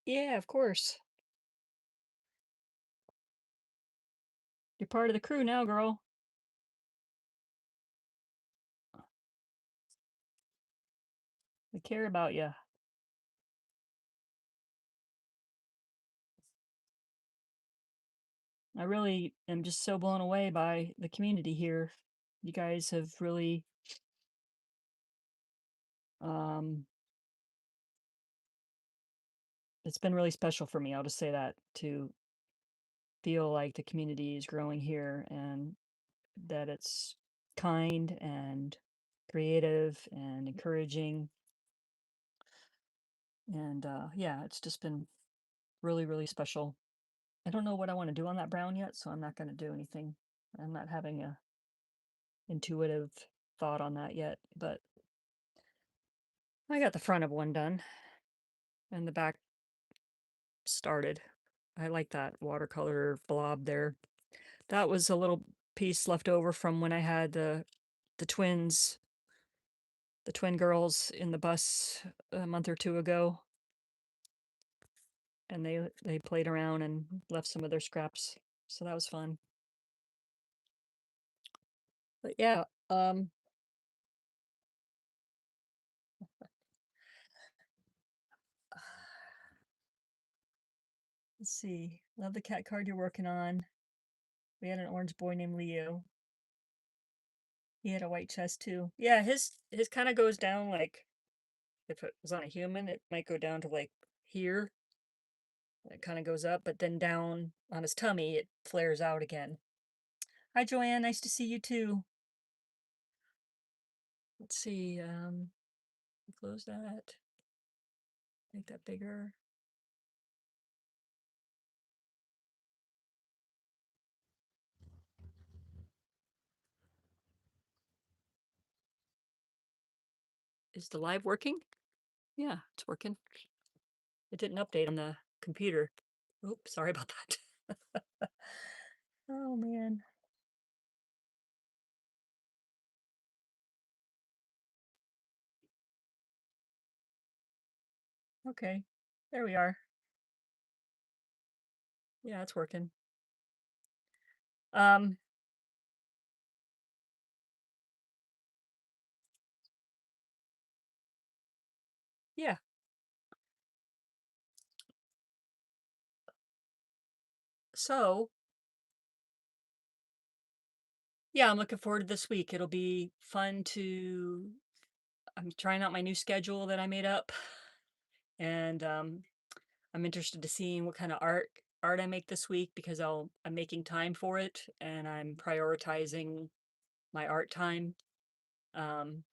Yeah, of course. You're part of the crew now, girl. We care about you. I really am just so blown away by the community here. You guys have really um it's been really special for me. I'll just say that, to feel like the community is growing here and that it's kind and creative and encouraging. And yeah, it's just been really, really special. I don't know what I want to do on that brown yet, so I'm not going to do anything. I'm not having a intuitive thought on that yet, but I got the front of one done and the back started. I like that watercolor blob there. That was a little piece left over from when I had the twins, the twin girls in the bus a month or two ago, and they played around and left some of their scraps. So that was fun. But yeah, let's see. Love the cat card you're working on. We had an orange boy named Leo. He had a white chest too. Yeah, his kind of goes down like, if it was on a human, it might go down to like here. It kind of goes up, but then down on his tummy, it flares out again. Hi, Joanne. Nice to see you too. Let's see. Close that. Make that bigger. Is the live working? Yeah, it's working. It didn't update on the computer. Oops, sorry about that. Oh man. Okay. There we are. Yeah, it's working. Um, yeah. So, yeah, I'm looking forward to this week. It'll be fun to I'm trying out my new schedule that I made up, and I'm interested to seeing what kind of art I make this week, because I'm making time for it and I'm prioritizing my art time. Um,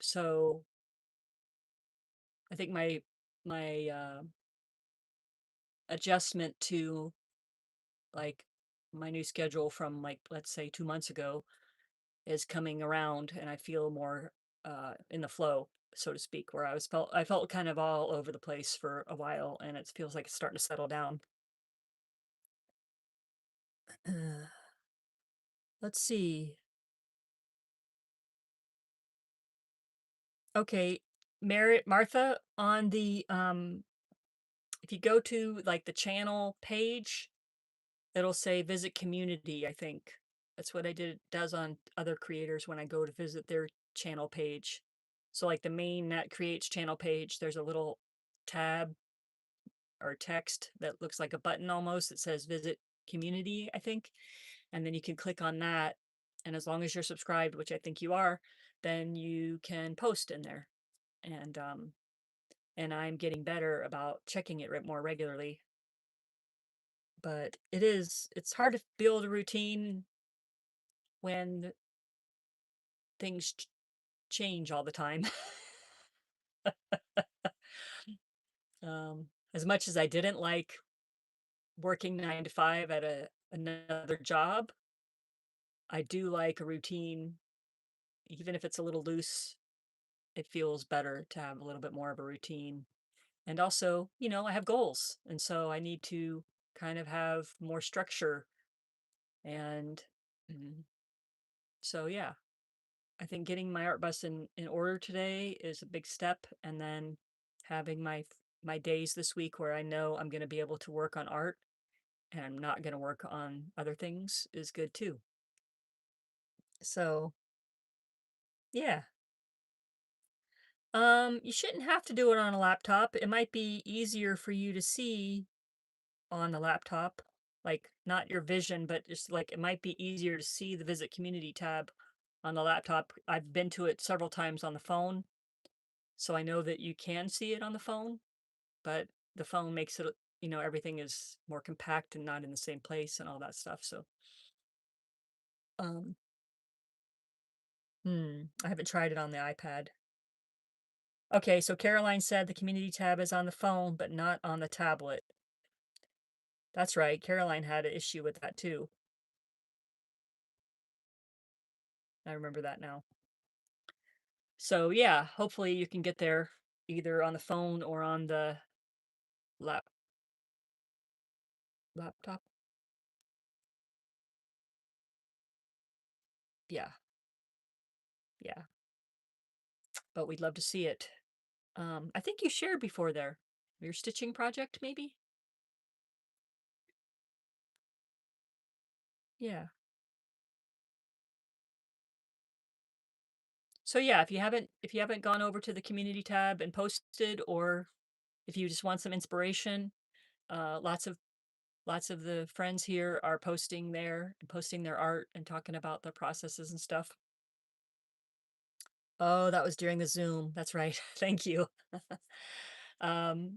so I think my adjustment to like my new schedule from, like, let's say 2 months ago, is coming around, and I feel more in the flow, so to speak, where I felt kind of all over the place for a while, and it feels like it's starting to settle down. Let's see. Okay, Merit Martha, on the if you go to like the channel page, it'll say visit community, I think. That's what I did does on other creators when I go to visit their channel page. So like the main Nat Creates channel page, there's a little tab or text that looks like a button almost that says visit community, I think. And then you can click on that. And as long as you're subscribed, which I think you are, then you can post in there. And I'm getting better about checking it more regularly. But it's hard to build a routine when things change all the time. As much as I didn't like working 9 to 5 at another job, I do like a routine, even if it's a little loose. It feels better to have a little bit more of a routine. And also, I have goals, and so I need to kind of have more structure. And mm, so, yeah, I think getting my art bus in order today is a big step, and then having my my days this week where I know I'm going to be able to work on art and I'm not going to work on other things is good too. So, yeah. You shouldn't have to do it on a laptop. It might be easier for you to see on the laptop, like not your vision, but just like it might be easier to see the visit community tab on the laptop. I've been to it several times on the phone, so I know that you can see it on the phone, but the phone makes it, everything is more compact and not in the same place and all that stuff. So, um, I haven't tried it on the iPad. Okay, so Caroline said the community tab is on the phone, but not on the tablet. That's right. Caroline had an issue with that too. I remember that now. So yeah, hopefully you can get there either on the phone or on the lap laptop. Yeah, yeah. But we'd love to see it. I think you shared before there. Your stitching project, maybe? Yeah. So yeah, if you haven't gone over to the community tab and posted, or if you just want some inspiration, lots of the friends here are posting there and posting their art and talking about the processes and stuff. Oh, that was during the Zoom. That's right. Thank you.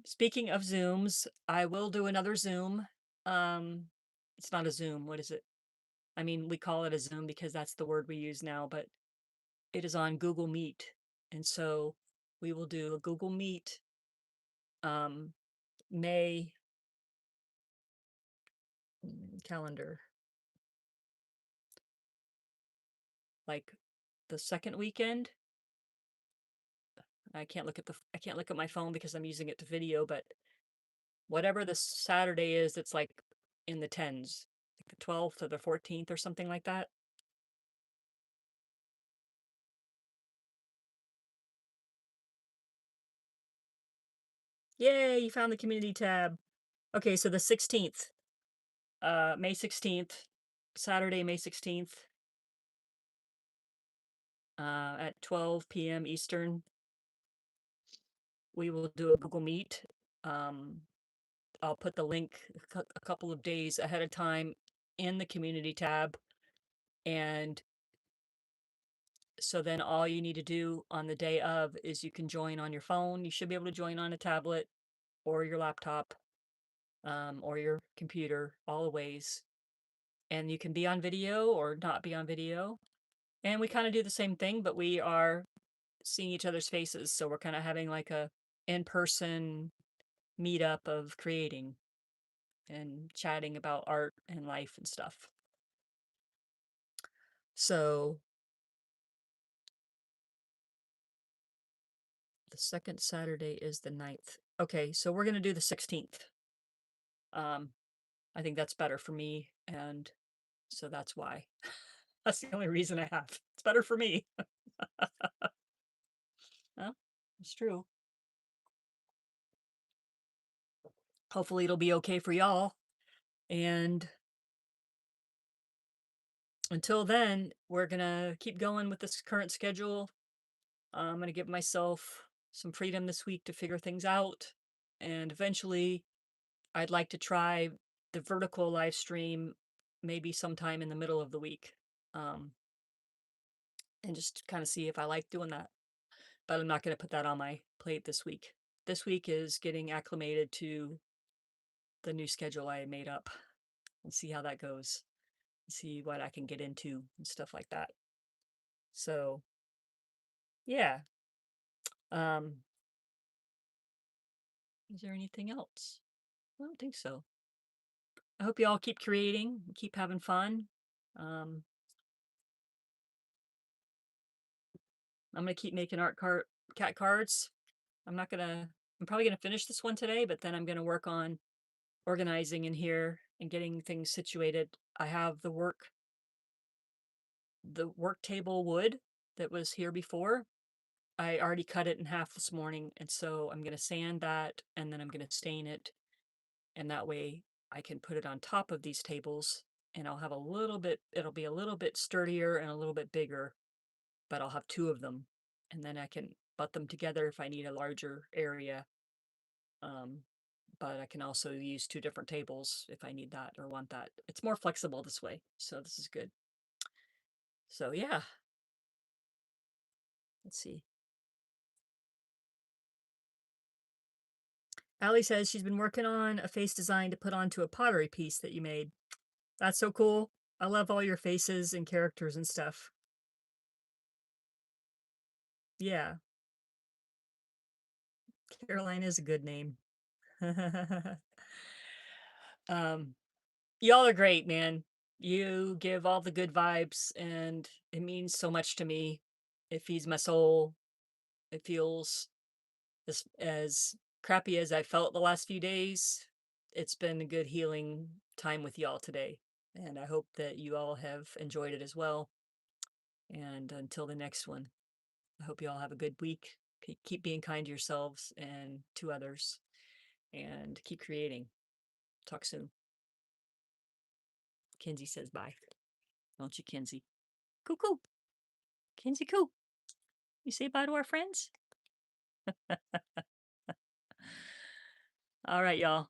Speaking of Zooms, I will do another Zoom. Um, it's not a Zoom. What is it? I mean, we call it a Zoom because that's the word we use now, but it is on Google Meet. And so we will do a Google Meet, um, May calendar, like the second weekend. I can't look at my phone because I'm using it to video, but whatever the Saturday is, it's like in the tens, like the 12th or the 14th or something like that. Yay, you found the community tab. Okay, so the 16th, May 16th, Saturday, May 16th, at 12 p.m. Eastern, we will do a Google Meet. Um, I'll put the link a couple of days ahead of time in the community tab. And so then all you need to do on the day of is you can join on your phone. You should be able to join on a tablet or your laptop, or your computer, all the ways. And you can be on video or not be on video. And we kind of do the same thing, but we are seeing each other's faces. So we're kind of having like a in-person meetup of creating and chatting about art and life and stuff. So the second Saturday is the 9th. Okay, so we're going to do the 16th. Um, I think that's better for me. And so that's why. That's the only reason I have. It's better for me. Well, it's true. Hopefully it'll be okay for y'all. And until then, we're gonna keep going with this current schedule. I'm gonna give myself some freedom this week to figure things out. And eventually, I'd like to try the vertical live stream maybe sometime in the middle of the week. Um, and just kind of see if I like doing that. But I'm not going to put that on my plate this week. This week is getting acclimated to the new schedule I made up and see how that goes. See what I can get into and stuff like that. So, yeah. Um, is there anything else? I don't think so. I hope you all keep creating, keep having fun. Um, I'm gonna keep making cat cards. I'm probably gonna finish this one today, but then I'm gonna work on organizing in here and getting things situated. I have the work table wood that was here before. I already cut it in half this morning, and so I'm gonna sand that, and then I'm gonna stain it, and that way I can put it on top of these tables, and I'll have a little bit it'll be a little bit sturdier and a little bit bigger, but I'll have 2 of them, and then I can butt them together if I need a larger area, um, but I can also use 2 different tables if I need that or want that. It's more flexible this way, so this is good. So, yeah, let's see. Allie says she's been working on a face design to put onto a pottery piece that you made. That's so cool. I love all your faces and characters and stuff. Yeah, Caroline is a good name. um, y'all are great, man. You give all the good vibes, and it means so much to me. It feeds my soul. It feels as crappy as I felt the last few days. It's been a good healing time with y'all today, and I hope that you all have enjoyed it as well. And until the next one, I hope you all have a good week. Keep being kind to yourselves and to others, and keep creating. Talk soon. Kinsey says bye. Don't you, Kinsey? Cuckoo. Kinsey coo. You say bye to our friends? All right, y'all.